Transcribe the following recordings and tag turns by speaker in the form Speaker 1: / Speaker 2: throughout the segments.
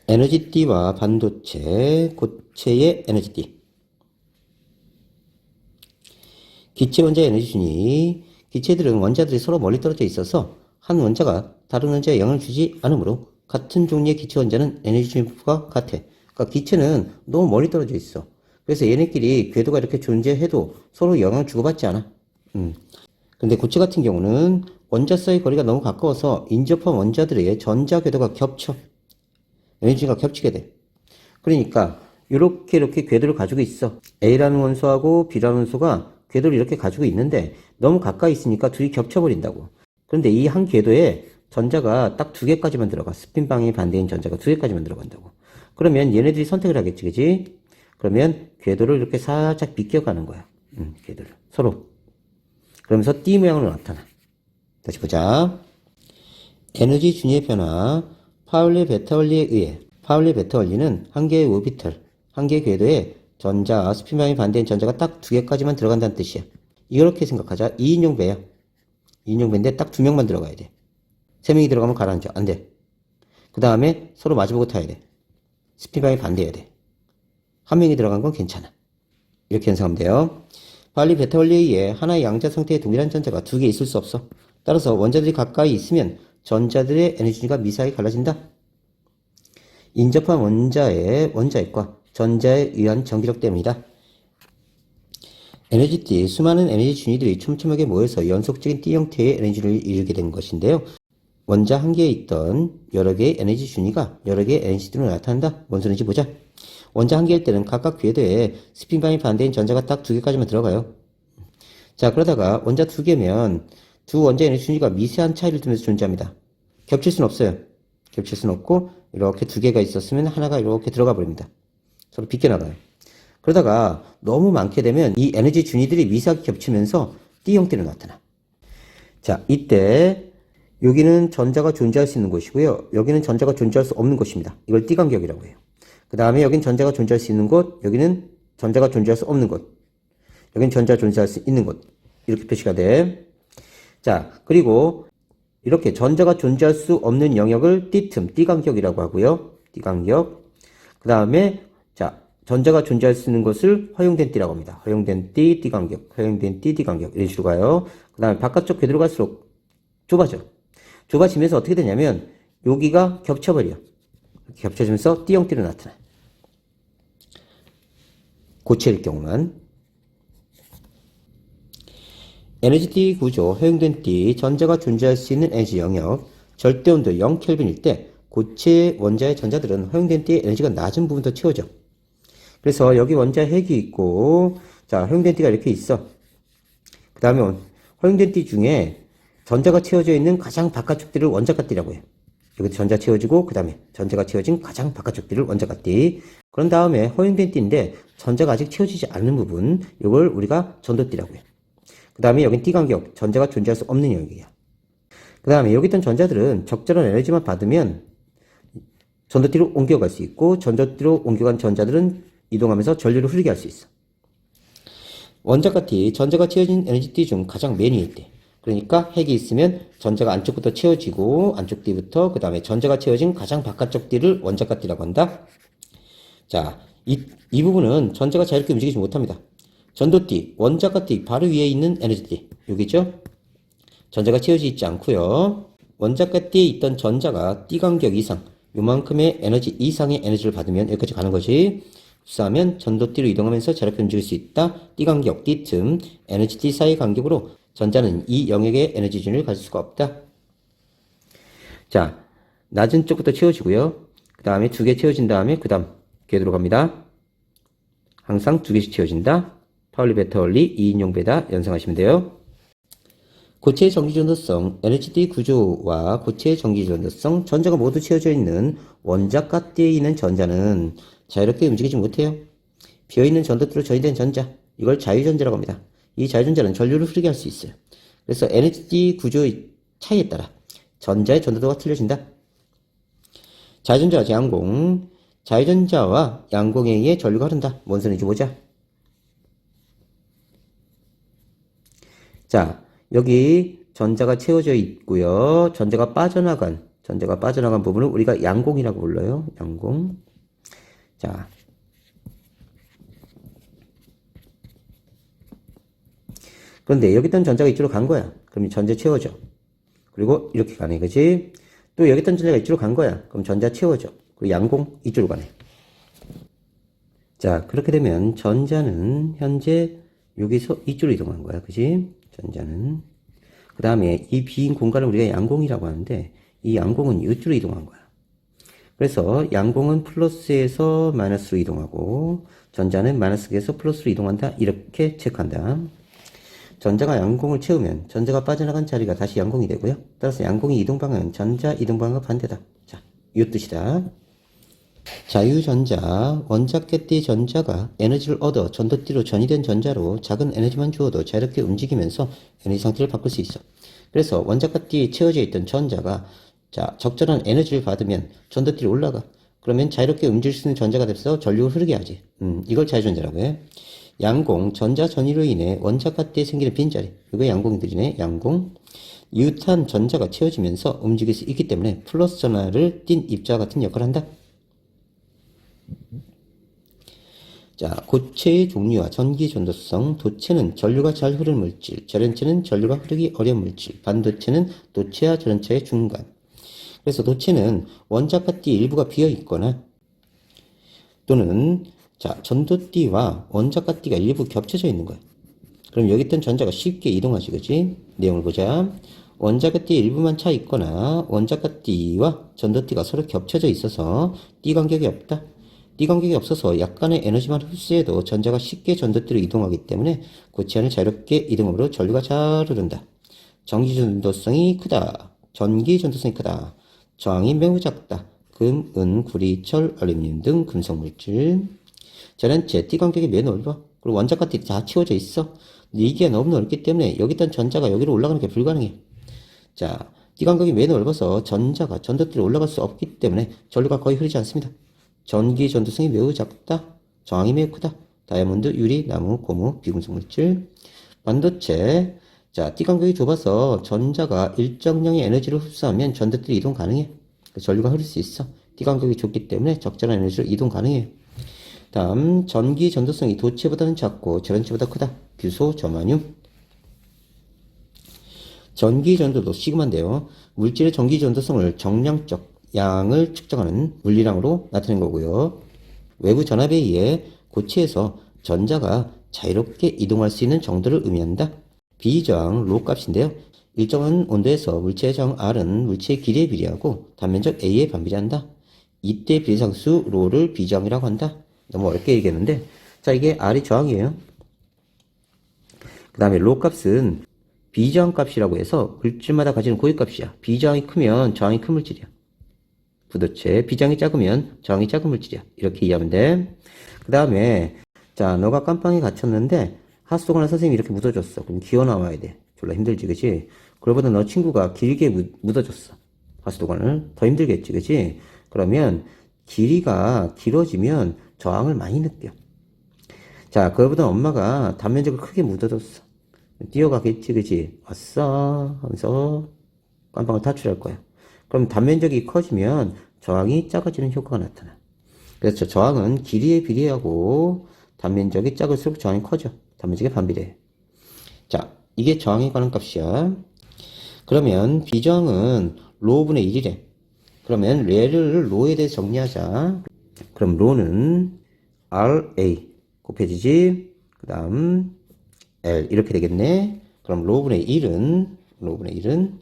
Speaker 1: 에너지띠와 반도체, 고체의 에너지띠. 기체 원자 에너지준이, 기체들은 원자들이 서로 멀리 떨어져 있어서 한 원자가 다른 원자에 영향을 주지 않으므로 같은 종류의 기체 원자는 에너지준위가 같아. 그러니까 기체는 너무 멀리 떨어져 있어. 그래서 얘네끼리 궤도가 이렇게 존재해도 서로 영향을 주고받지 않아. 근데 고체 같은 경우는 원자 사이 거리가 너무 가까워서 인접한 원자들의 전자 궤도가 겹쳐. 에너지가 겹치게 돼. 그러니까 이렇게 궤도를 가지고 있어. A라는 원소하고 B라는 원소가 궤도를 이렇게 가지고 있는데 너무 가까이 있으니까 둘이 겹쳐버린다고. 그런데 이 한 궤도에 전자가 딱 2개까지만 들어가. 스핀 방향이 반대인 전자가 2개까지만 들어간다고. 그러면 얘네들이 선택을 하겠지, 그지? 그러면 궤도를 이렇게 살짝 비껴가는 거야. 궤도를. 서로. 그러면서 띠 모양으로 나타나. 다시 보자. 에너지 준위의 변화. 파울리 베타 원리에 의해. 파울리 베타 원리는 한 개의 오비탈, 한 개의 궤도에 전자, 스핀 방향이 반대인 전자가 딱 2개까지만 들어간다는 뜻이야. 이렇게 생각하자. 2인용 배야. 2인용 배인데 딱 2명만 들어가야 돼. 3명이 들어가면 가라앉아. 안 돼. 그 다음에 서로 마주보고 타야 돼. 스핀 방향이 반대여야 돼. 한 명이 들어간 건 괜찮아. 이렇게 연상하면 돼요. 파울리 베타 원리에 의해 하나의 양자 상태의 동일한 전자가 2개 있을 수 없어. 따라서 원자들이 가까이 있으면 전자들의 에너지 준위가 미세하게 갈라진다. 인접한 원자의 원자핵과 전자에 의한 전기력 때문이다. 에너지띠, 수많은 에너지 준위들이 촘촘하게 모여서 연속적인 띠 형태의 에너지를 이루게 된 것인데요. 원자 한 개에 있던 여러 개의 에너지 준위가 여러 개의 에너지들로 나타난다. 뭔 소리인지 보자. 원자 한 개일 때는 각각 궤도에 스핀 방향이 반대인 전자가 딱 2개까지만 들어가요. 자, 그러다가 원자 2개면 두 원자 에너지 준위가 미세한 차이를 두면서 존재합니다. 겹칠 수는 없어요. 겹칠 수는 없고 이렇게 2개가 있었으면 하나가 이렇게 들어가 버립니다. 서로 비껴나가요. 그러다가 너무 많게 되면 이 에너지 준위들이 미세하게 겹치면서 띠 형태로 나타나. 자, 이때 여기는 전자가 존재할 수 있는 곳이고요. 여기는 전자가 존재할 수 없는 곳입니다. 이걸 띠 간격이라고 해요. 그 다음에 여긴 전자가 존재할 수 있는 곳, 여기는 전자가 존재할 수 없는 곳, 여긴 전자가 존재할 수 있는 곳. 이렇게 표시가 돼. 자, 그리고 이렇게 전자가 존재할 수 없는 영역을 띠틈, 띠간격이라고 하고요. 띠간격. 그 다음에 자, 전자가 존재할 수 있는 것을 허용된 띠라고 합니다. 허용된 띠, 띠간격, 허용된 띠, 띠간격 이런 식으로 가요. 그 다음에 바깥쪽 궤도로 갈수록 좁아져. 좁아지면서 어떻게 되냐면 여기가 겹쳐버려. 겹쳐지면서 띠 형태로 나타나. 고체일 경우만. 에너지띠 구조, 허용된 띠, 전자가 존재할 수 있는 에너지 영역, 절대온도 0켈빈일 때 고체 원자의 전자들은 허용된 띠의 에너지가 낮은 부분 더 채워져. 그래서 여기 원자 핵이 있고, 자, 허용된 띠가 이렇게 있어. 그 다음에 허용된 띠 중에 전자가 채워져 있는 가장 바깥쪽 띠를 원자가 띠라고 해요. 여기 전자 채워지고, 그 다음에 전자가 채워진 가장 바깥쪽 띠를 원자가 띠. 그런 다음에 허용된 띠인데 전자가 아직 채워지지 않는 부분, 이걸 우리가 전도띠라고 해요. 그 다음에 여긴 띠간격, 전자가 존재할 수 없는 영역이야. 그 다음에 여기 있던 전자들은 적절한 에너지만 받으면 전도띠로 옮겨갈 수 있고, 전도띠로 옮겨간 전자들은 이동하면서 전류를 흐르게 할 수 있어. 원자가 띠, 전자가 채워진 에너지 띠 중 가장 맨 위에 띠. 그러니까 핵이 있으면 전자가 안쪽부터 채워지고, 안쪽 띠부터, 그 다음에 전자가 채워진 가장 바깥쪽 띠를 원자가 띠라고 한다. 자, 이 부분은 전자가 자유롭게 움직이지 못합니다. 전도띠, 원자가 띠 바로 위에 있는 에너지띠, 여기죠? 전자가 채워져 있지 않고요. 원자가 띠에 있던 전자가 띠 간격 이상, 요만큼의 에너지 이상의 에너지를 받으면 여기까지 가는 거지. 흡수하면 전도띠로 이동하면서 자유롭게 움직일 수 있다. 띠 간격, 띠 틈, 에너지 띠 사이 간격으로 전자는 이 영역의 에너지 준위를 가질 수가 없다. 자, 낮은 쪽부터 채워지고요. 그 다음에 2개 채워진 다음에 그 다음 궤도로 갑니다. 항상 2개씩 채워진다. 파울리 베타 원리 2인용 배다 연상하시면 돼요. 고체의 전기전도성, 에너지띠 구조와 고체의 전기전도성, 전자가 모두 채워져 있는 원자가 띠에 있는 전자는 자유롭게 움직이지 못해요. 비어있는 전도띠로 전이된 전자, 이걸 자유전자라고 합니다. 이 자유전자는 전류를 흐르게 할 수 있어요. 그래서 에너지띠 구조의 차이에 따라 전자의 전도도가 틀려진다. 자유전자와 양공, 자유전자와 양공에 의해 전류가 흐른다. 뭔 소리인지 보자. 자, 여기 전자가 채워져 있고요. 전자가 빠져나간 전자가 빠져나간 부분을 우리가 양공이라고 불러요. 양공. 자, 그런데 여기 있던 전자가 이쪽으로 간 거야. 그럼 전자 채워져. 그리고 이렇게 가네, 그지? 또 여기 있던 전자가 이쪽으로 간 거야. 그럼 전자 채워져. 그리고 양공 이쪽으로 가네. 자, 그렇게 되면 전자는 현재 여기서 이쪽으로 이동한 거야, 그지? 전자는. 그 다음에 이 빈 공간을 우리가 양공이라고 하는데 이 양공은 이쪽으로 이동한 거야. 그래서 양공은 플러스에서 마이너스로 이동하고 전자는 마이너스에서 플러스로 이동한다. 이렇게 체크한다. 전자가 양공을 채우면 전자가 빠져나간 자리가 다시 양공이 되고요. 따라서 양공의 이동 방향은 전자 이동 방향과 반대다. 자, 이 뜻이다. 자유전자, 원자켓띠 전자가 에너지를 얻어 전도띠로 전이된 전자로 작은 에너지만 주어도 자유롭게 움직이면서 에너지 상태를 바꿀 수 있어. 그래서 원자켓띠에 채워져 있던 전자가 자, 적절한 에너지를 받으면 전도띠로 올라가. 그러면 자유롭게 움직일 수 있는 전자가 돼서 전류를 흐르게 하지. 이걸 자유전자라고 해. 양공, 전자 전이로 인해 원자켓띠에 생기는 빈자리. 이거 양공들이네, 양공. 이웃한 전자가 채워지면서 움직일 수 있기 때문에 플러스 전하를 띤 입자와 같은 역할을 한다. 자, 고체의 종류와 전기 전도성, 도체는 전류가 잘 흐르는 물질, 절연체는 전류가 흐르기 어려운 물질, 반도체는 도체와 절연체의 중간. 그래서 도체는 원자가띠 일부가 비어 있거나 또는 자, 전도띠와 원자가띠가 일부 겹쳐져 있는 거야. 그럼 여기 있던 전자가 쉽게 이동하지, 그지? 내용을 보자. 원자가띠 일부만 차 있거나 원자가띠와 전도띠가 서로 겹쳐져 있어서 띠 간격이 없다. 띠 간격이 없어서 약간의 에너지만 흡수해도 전자가 쉽게 전도띠로 이동하기 때문에 고체 안을 자유롭게 이동으로 전류가 잘 흐른다. 전기 전도성이 크다. 전기 전도성이 크다. 저항이 매우 작다. 금, 은, 구리, 철, 알루미늄 등 금속 물질. 절연체 띠 간격이 매우 넓어. 그리고 원자가띠 다 채워져 있어. 이게 너무 넓기 때문에 여기 있던 전자가 여기로 올라가는 게 불가능해. 자, 띠 간격이 매우 넓어서 전자가 전도띠로 올라갈 수 없기 때문에 전류가 거의 흐르지 않습니다. 전기 전도성이 매우 작다. 저항이 매우 크다. 다이아몬드, 유리, 나무, 고무, 비금속 물질. 반도체. 자, 띠 간격이 좁아서 전자가 일정량의 에너지를 흡수하면 전도띠로 이동 가능해. 전류가 흐를 수 있어. 띠 간격이 좁기 때문에 적절한 에너지로 이동 가능해. 다음, 전기 전도성이 도체보다는 작고 절연체보다 크다. 규소, 저마늄. 전기 전도도 시그마인데요. 물질의 전기 전도성을 정량적 양을 측정하는 물리량으로 나타낸 거고요. 외부 전압에 의해 고체에서 전자가 자유롭게 이동할 수 있는 정도를 의미한다. 비저항 로 값인데요. 일정한 온도에서 물체의 저항 R은 물체의 길이에 비례하고 단면적 A에 반비례한다. 이때 비례상수 로를 비저항이라고 한다. 너무 어렵게 얘기했는데 자, 이게 R이 저항이에요. 그 다음에 로 값은 비저항 값이라고 해서 물질마다 가지는 고유값이야. 비저항이 크면 저항이 큰 물질이야. 부도체, 비저항이 작으면 저항이 작은 물질이야. 이렇게 이해하면 돼. 그 다음에 자, 너가 깜빵에 갇혔는데 하수도관에 선생님이 이렇게 묻어줬어. 그럼 기어 나와야 돼. 졸라 힘들지, 그치? 그러고보다 너 친구가 길게 묻어줬어. 하수도관을. 더 힘들겠지, 그치? 그러면 길이가 길어지면 저항을 많이 느껴. 자, 그거보다 엄마가 단면적을 크게 묻어줬어. 뛰어가겠지, 그치? 왔어 하면서 깜빵을 탈출할 거야. 그럼 단면적이 커지면 저항이 작아지는 효과가 나타나. 그래서 저항은 길이에 비례하고 단면적이 작을수록 저항이 커져. 단면적에 반비례해. 자, 이게 저항에 관한 값이야. 그러면 비저항은 로분의 1이래. 그러면 얘를 로에 대해 정리하자. 그럼 로는 RA 곱해지지. 그 다음 L 이렇게 되겠네. 그럼 로분의 1은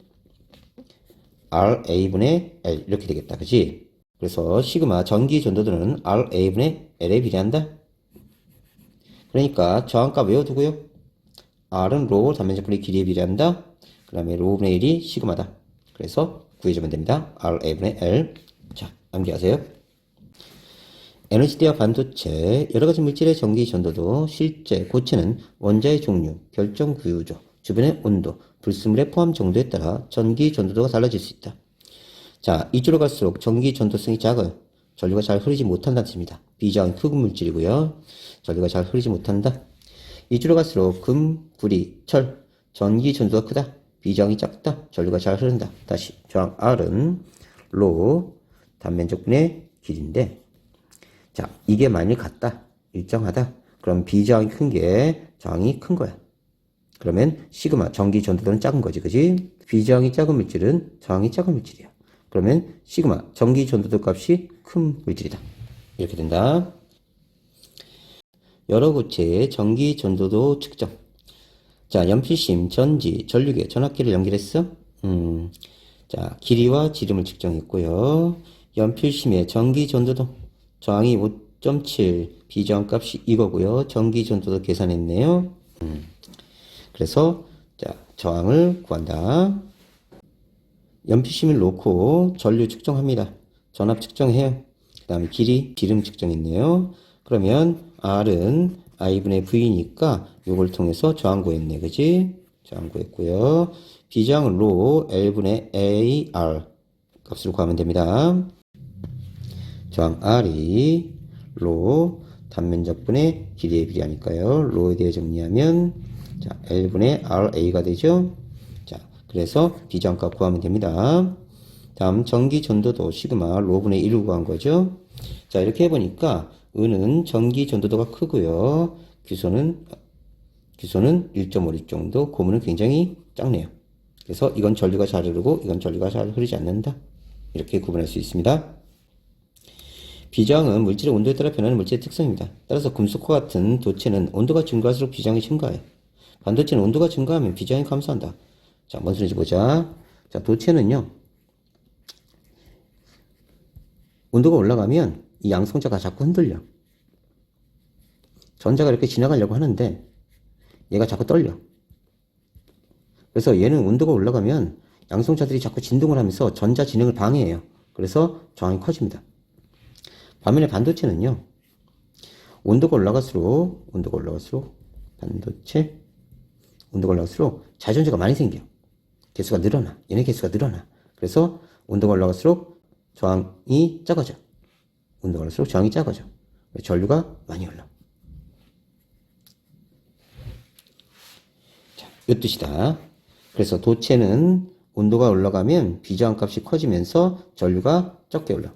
Speaker 1: RA분의 L 이렇게 되겠다. 그치? 그래서 시그마 전기 전도들은 RA분의 L에 비례한다. 그러니까 저항값 외워두고요. R은 로 단면적 분의 길이에 비례한다. 그 다음에 로분의 1이 시그마다. 그래서 구해주면 됩니다. RA분의 L. 자, 암기하세요. 에너지대와 반도체, 여러가지 물질의 전기 전도도 실제 고체는 원자의 종류, 결정 구조, 주변의 온도, 불순물의 포함 정도에 따라 전기 전도도가 달라질 수 있다. 자, 이쪽으로 갈수록 전기 전도성이 작아요. 전류가 잘 흐르지 못한다는 뜻입니다. 비저항이 큰 물질이고요. 전류가 잘 흐르지 못한다. 이쪽으로 갈수록 금, 구리, 철, 전기 전도가 크다. 비저항이 작다. 전류가 잘 흐른다. 다시 저항 R은 로 단면적분의 길이인데, 자, 이게 만일 같다, 일정하다, 그럼 비저항이 큰 게 저항이 큰 거야. 그러면 시그마 전기 전도도는 작은 거지, 그지? 비저항이 작은 물질은 저항이 작은 물질이야. 그러면 시그마 전기 전도도 값이 큰 물질이다. 이렇게 된다. 여러 고체의 전기 전도도 측정. 자, 연필심, 전지, 전류계, 전압기를 연결했어. 자, 길이와 지름을 측정했고요. 연필심의 전기 전도도 저항이 5.7, 비저항 값이 이거고요. 전기 전도도 계산했네요. 그래서 자, 저항을 구한다. 연필심을 놓고 전류 측정합니다. 전압 측정해요. 그 다음에 길이, 지름 측정했네요. 그러면 R은 I분의 V니까 요걸 통해서 저항 구했네, 그지? 저항 구했고요. 비저항은 로 L분의 AR 값으로 구하면 됩니다. 저항 R이 로 단면적분의 길이에 비례하니까요. 로에 대해 정리하면 자, L분의 RA가 되죠. 자, 그래서 비저항값 구하면 됩니다. 다음 전기 전도도 시그마 로분의 1을 구한 거죠. 자, 이렇게 해보니까 은은 전기 전도도가 크고요. 규소는 1.5리 정도, 고무는 굉장히 작네요. 그래서 이건 전류가 잘 흐르고 이건 전류가 잘 흐르지 않는다. 이렇게 구분할 수 있습니다. 비저항은 물질의 온도에 따라 변하는 물질의 특성입니다. 따라서 금속과 같은 도체는 온도가 증가할수록 비저항이 증가해요. 반도체는 온도가 증가하면 비저항이 감소한다. 자, 뭔 소리인지 보자. 자, 도체는요, 온도가 올라가면 이 양성자가 자꾸 흔들려. 전자가 이렇게 지나가려고 하는데 얘가 자꾸 떨려. 그래서 얘는 온도가 올라가면 양성자들이 자꾸 진동을 하면서 전자 진행을 방해해요. 그래서 저항이 커집니다. 반면에 반도체는요, 온도가 올라갈수록 자전자가 많이 생겨. 개수가 늘어나. 얘네 개수가 늘어나. 그래서 온도가 올라갈수록 저항이 작아져. 전류가 많이 흘러. 자, 이 뜻이다. 그래서 도체는 온도가 올라가면 비저항 값이 커지면서 전류가 적게 흘러.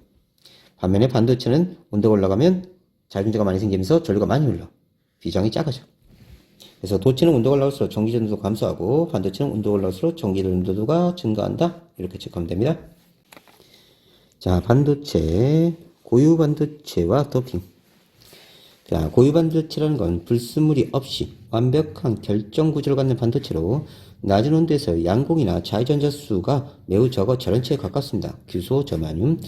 Speaker 1: 반면에 반도체는 온도가 올라가면 자전자가 많이 생기면서 전류가 많이 흘러. 비저항이 작아져. 그래서 도체는 온도가 올라갈수록 전기 전도도가 감소하고 반도체는 온도가 올라갈수록 전기 전도도가 증가한다. 이렇게 체크하면 됩니다. 자, 반도체, 고유 반도체와 도핑. 자, 고유 반도체라는 건 불순물이 없이 완벽한 결정 구조를 갖는 반도체로 낮은 온도에서 양공이나 자유전자 수가 매우 적어 절연체에 가깝습니다. 규소, 저마늄.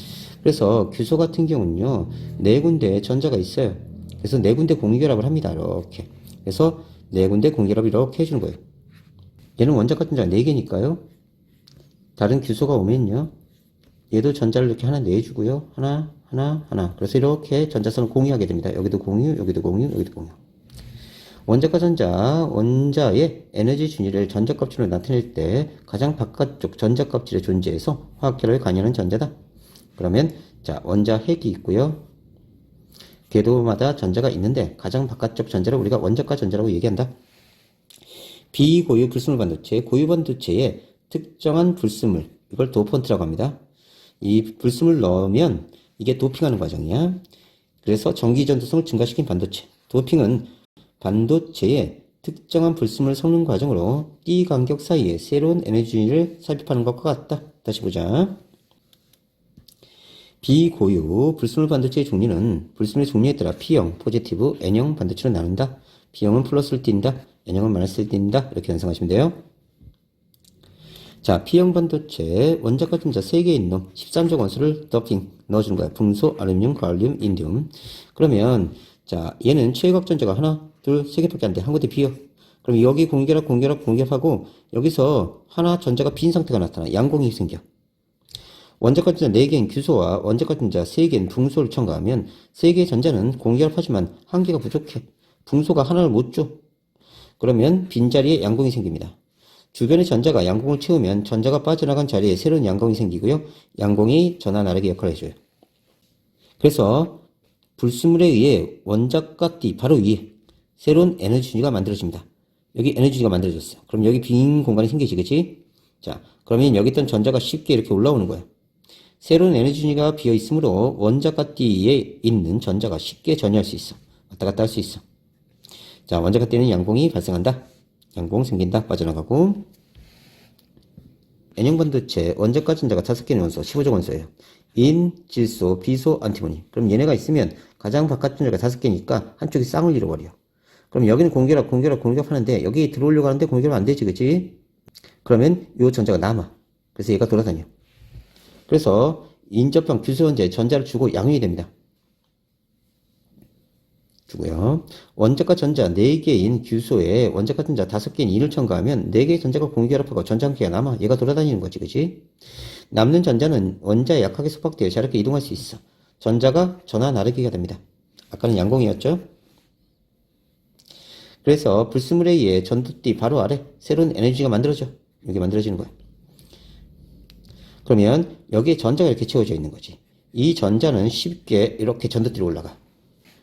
Speaker 1: 그래서 규소 같은 경우는요, 네 군데 전자가 있어요. 그래서 네 군데 공유결합을 합니다. 이렇게. 그래서 네 군데 공유결합을 이렇게 해주는 거예요. 얘는 원자과 전자가 네 개니까요. 다른 규소가 오면요, 얘도 전자를 이렇게 하나 내주고요. 하나. 그래서 이렇게 전자선을 공유하게 됩니다. 여기도 공유, 여기도 공유, 여기도 공유. 원자과 전자, 원자의 에너지 준위를 전자껍질로 나타낼 때 가장 바깥쪽 전자껍질에 존재해서 화학결합에 관여하는 전자다. 그러면 자, 원자 핵이 있고요. 궤도마다 전자가 있는데 가장 바깥쪽 전자를 우리가 원자과 전자라고 얘기한다. 비고유 불순물 반도체, 고유 반도체에 특정한 불순물, 이걸 도펀트라고 합니다. 이 불순물 넣으면 이게 도핑하는 과정이야. 그래서 전기 전도성을 증가시킨 반도체. 도핑은 반도체의 특정한 불순물을 섞는 과정으로 띠 간격 사이에 새로운 에너지 준위를 삽입하는 것과 같다. 다시 보자. 비고유 불순물 반도체의 종류는 불순물의 종류에 따라 P형, 포지티브, N형 반도체로 나눈다. P형은 플러스를 띈다. N형은 마이너스를 띈다. 이렇게 연상하시면 돼요. 자, P형 반도체 원자과 전자 3개 있는 놈 13종 원소를 더핑 넣어주는 거야. 풍소, 알루미늄, 갈륨, 인디움. 그러면 자, 얘는 최외곽 전자가 하나, 둘, 세 개밖에 안 돼. 한 군데 비어. 그럼 여기 공결합하고 여기서 하나 전자가 빈 상태가 나타나. 양공이 생겨. 원자과 전자 4개인 규소와 원자과 전자 3개인 붕소를 첨가하면 3개의 전자는 공결합하지만 한 개가 부족해. 붕소가 하나를 못 줘. 그러면 빈자리에 양공이 생깁니다. 주변의 전자가 양공을 채우면 전자가 빠져나간 자리에 새로운 양공이 생기고요. 양공이 전하 나르기 역할을 해줘요. 그래서 불순물에 의해 원자과 띠 바로 위에 새로운 에너지 준위가 만들어집니다. 여기 에너지 준위가 만들어졌어. 그럼 여기 빈 공간이 생기지, 그치? 자, 그러면 여기 있던 전자가 쉽게 이렇게 올라오는 거야. 새로운 에너지 준위가 비어 있으므로 원자가 띠에 있는 전자가 쉽게 전이할 수 있어. 왔다 갔다 할 수 있어. 자, 원자가 띠는 양공이 발생한다. 양공 생긴다. 빠져나가고. N형 반도체 원자가 전자가 5개의 원소, 15종 원소예요. 인, 질소, 비소, 안티모니. 그럼 얘네가 있으면 가장 바깥 전자가 5개니까 한쪽이 쌍을 잃어버려. 그럼 여기는 공격하는데 여기 들어오려고 하는데 공격하면 안 되지, 그치? 그러면 요 전자가 남아. 그래서 얘가 돌아다녀. 그래서 인접형 규소 원자에 전자를 주고 양육이 됩니다. 주고요. 원자과 전자 4개인 규소에 원자과 전자 5개인 인을 첨가하면 4개의 전자가 공유결합하고 전자 한 개가 남아. 얘가 돌아다니는 거지, 그치? 남는 전자는 원자에 약하게 소박되어 자유롭게 이동할 수 있어. 전자가 전화 나르기가 됩니다. 아까는 양공이었죠? 그래서 불순물에 의해 전도띠 바로 아래 새로운 에너지가 만들어져. 여기 만들어지는 거야. 그러면 여기에 전자가 이렇게 채워져 있는 거지. 이 전자는 쉽게 이렇게 전도띠로 올라가.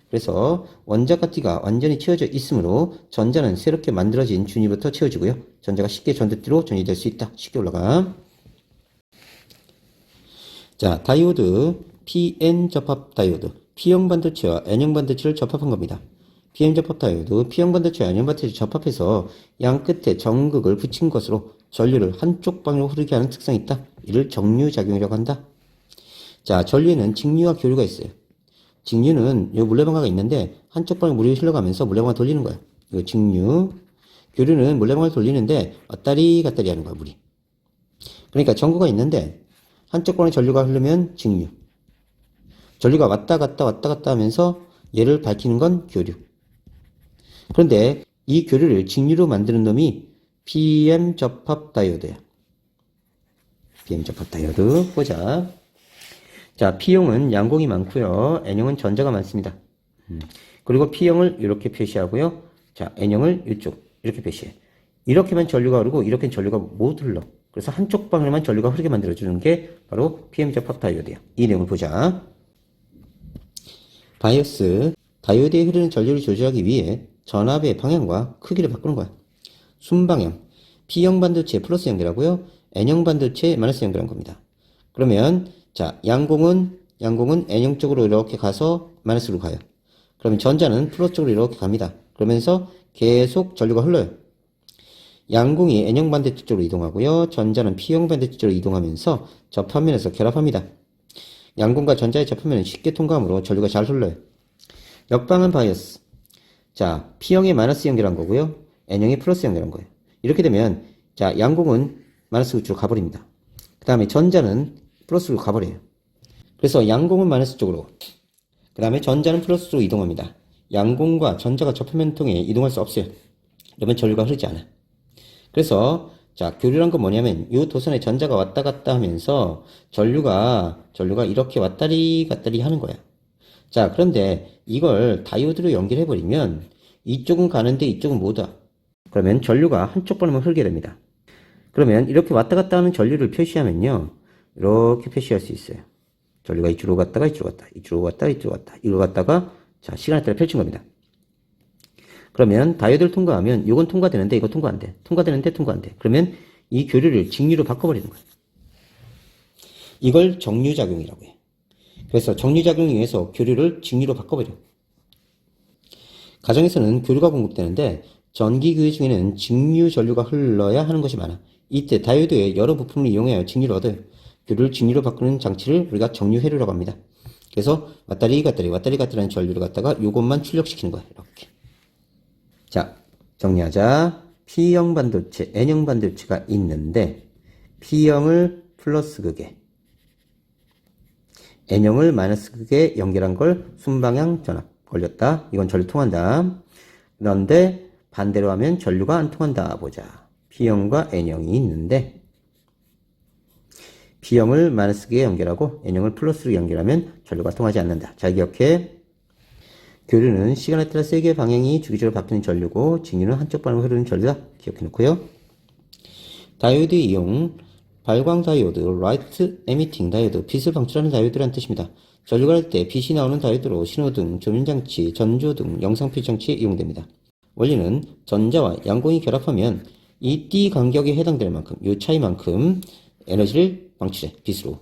Speaker 1: 그래서 원자과 띠가 완전히 채워져 있으므로 전자는 새롭게 만들어진 준위부터 채워지고요. 전자가 쉽게 전도띠로 전이될 수 있다. 쉽게 올라가. 자, 다이오드, PN 접합 다이오드. P형 반도체와 N형 반도체를 접합한 겁니다. PM 접합 다이오드, P형 반도체와 N형 반도체를 접합해서 양 끝에 전극을 붙인 것으로 전류를 한쪽 방향으로 흐르게 하는 특성이 있다. 이를 정류작용이라고 한다. 자, 전류에는 직류와 교류가 있어요. 직류는 요 물레방아가 있는데 한쪽 방향 물이 흘러가면서 물레방아 돌리는 거야. 이거 직류. 교류는 물레방아를 돌리는데 왔다리 갔다리 하는 거야, 물이. 그러니까 전구가 있는데 한쪽 방향 전류가 흐르면 직류. 전류가 왔다 갔다 하면서 얘를 밝히는 건 교류. 그런데 이 교류를 직류로 만드는 놈이 PM 접합 다이오드야. PM 접합 다이오드 보자. 자, P형은 양공이 많고요. N형은 전자가 많습니다. 그리고 P형을 이렇게 표시하고요. 자, N형을 이쪽 이렇게 표시해. 이렇게만 전류가 흐르고 이렇게는 전류가 못 흘러. 그래서 한쪽 방향만 전류가 흐르게 만들어주는 게 바로 PM 접합 다이오드야. 이 내용을 보자. 바이어스, 다이오드에 흐르는 전류를 조절하기 위해 전압의 방향과 크기를 바꾸는 거야. 순방향, P형 반도체 플러스 연결하고요. N형 반도체 마이너스 연결한 겁니다. 그러면 자, 양공은 N형 쪽으로 이렇게 가서 마이너스로 가요. 그러면 전자는 플러스 쪽으로 이렇게 갑니다. 그러면서 계속 전류가 흘러요. 양공이 N형 반도체 쪽으로 이동하고요. 전자는 P형 반도체 쪽으로 이동하면서 접합면에서 결합합니다. 양공과 전자의 접합면은 쉽게 통과하므로 전류가 잘 흘러요. 역방은 바이어스. 자, P형에 마이너스 연결한 거고요. N형에 플러스 연결한 거예요. 이렇게 되면 자, 양공은 마이너스 쪽으로 가버립니다. 그 다음에 전자는 플러스로 가버려요. 그래서 양공은 마이너스 쪽으로, 그 다음에 전자는 플러스 쪽으로 이동합니다. 양공과 전자가 접합면을 통해 이동할 수 없어요. 그러면 전류가 흐르지 않아. 그래서 자, 교류란 건 뭐냐면 이 도선에 전자가 왔다 갔다 하면서 전류가 이렇게 왔다리 갔다리 하는 거야. 자, 그런데 이걸 다이오드로 연결해버리면 이쪽은 가는데 이쪽은 못 와. 그러면 전류가 한쪽 방향만 흐르게 됩니다. 그러면 이렇게 왔다 갔다 하는 전류를 표시하면요. 이렇게 표시할 수 있어요. 전류가 이쪽으로 갔다가 이쪽으로 갔다, 이쪽으로 갔다가 이쪽으로 갔다, 이쪽으로 갔다가 자, 시간에 따라 펼친 겁니다. 그러면 다이오드를 통과하면 이건 통과되는데 이거 통과 안 돼. 통과되는데 통과 안 돼. 그러면 이 교류를 직류로 바꿔버리는 거예요. 이걸 정류작용이라고 해요. 그래서 정류작용에 의해서 교류를 직류로 바꿔버려. 가정에서는 교류가 공급되는데 전기교류 중에는 직류 전류가 흘러야 하는 것이 많아. 이때 다이오드의 여러 부품을 이용하여 직류를 얻어요. 교류를 직류로 바꾸는 장치를 우리가 정류회로라고 합니다. 그래서 왔다리 갔다리 하는 전류를 갖다가 이것만 출력시키는 거야. 이렇게. 자, 정리하자. P형 반도체, N형 반도체가 있는데 P형을 플러스 극에 N형을 마이너스 극에 연결한 걸 순방향 전압 걸렸다. 이건 전류 통한다. 그런데 반대로 하면 전류가 안 통한다. 보자. P형과 N형이 있는데 P형을 마이너스에 연결하고 N형을 플러스로 연결하면 전류가 통하지 않는다. 잘 기억해. 교류는 시간에 따라 세개의 방향이 주기적으로 바뀌는 전류고 직류는 한쪽 방향으로 흐르는 전류다. 기억해 놓고요. 다이오드 이용, 발광 다이오드, 라이트 에미팅 다이오드, 빛을 방출하는 다이오드라는 뜻입니다. 전류가 할 때 빛이 나오는 다이오드로 신호등, 조명장치, 전조등, 영상표시장치에 이용됩니다. 원리는 전자와 양공이 결합하면 이 띠 간격에 해당될 만큼, 이 차이만큼 에너지를 방출해, 빛으로.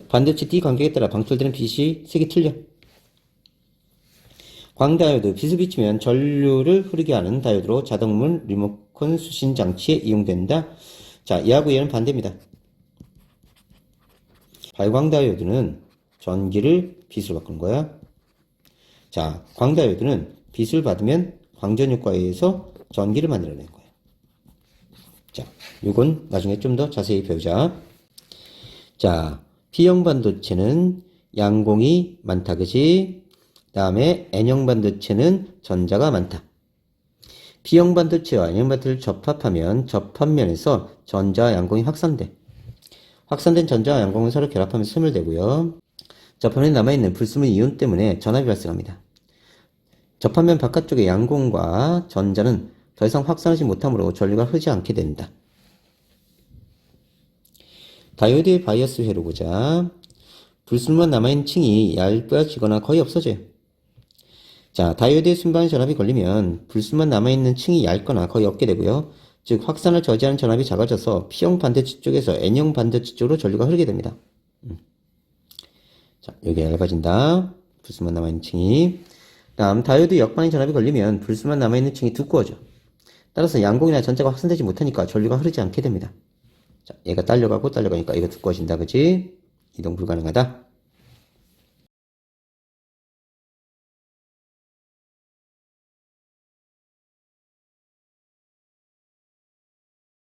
Speaker 1: 반대치 D 간격에 따라 방출되는 빛이 색이 틀려. 광다이오드, 빛을 비추면 전류를 흐르게 하는 다이오드로 자동문 리모컨 수신 장치에 이용된다. 자, 얘하고 얘는 반대입니다. 발광다이오드는 전기를 빛으로 바꾸는 거야. 자, 광다이오드는 빛을 받으면 광전 효과에 의해서 전기를 만들어내는 거야. 자, 이건 나중에 좀 더 자세히 배우자. 자, P형 반도체는 양공이 많다, 그지? 다음에 N형 반도체는 전자가 많다. P형 반도체와 N형 반도체를 접합하면 접합면에서 전자와 양공이 확산돼. 확산된 전자와 양공은 서로 결합하면서 소멸되고요. 접합면에 남아있는 불순물 이온 때문에 전압이 발생합니다. 접합면 바깥쪽의 양공과 전자는 더 이상 확산하지 못하므로 전류가 흐르지 않게 된다. 다이오드의 바이어스 회로 보자. 불순물만 남아있는 층이 얇아지거나 거의 없어져요. 자, 다이오드의 순방 전압이 걸리면 불순만 남아있는 층이 얇거나 거의 없게 되고요. 즉 확산을 저지하는 전압이 작아져서 P형 반도체 쪽에서 N형 반도체 쪽으로 전류가 흐르게 됩니다. 자, 여기 얇아진다. 불순만 남아있는 층이. 다음 다이오드 역반응 전압이 걸리면 불순만 남아있는 층이 두꺼워져. 따라서 양공이나 전자가 확산되지 못하니까 전류가 흐르지 않게 됩니다. 자, 얘가 딸려가니까 얘가 두꺼워진다, 그치? 이동 불가능하다.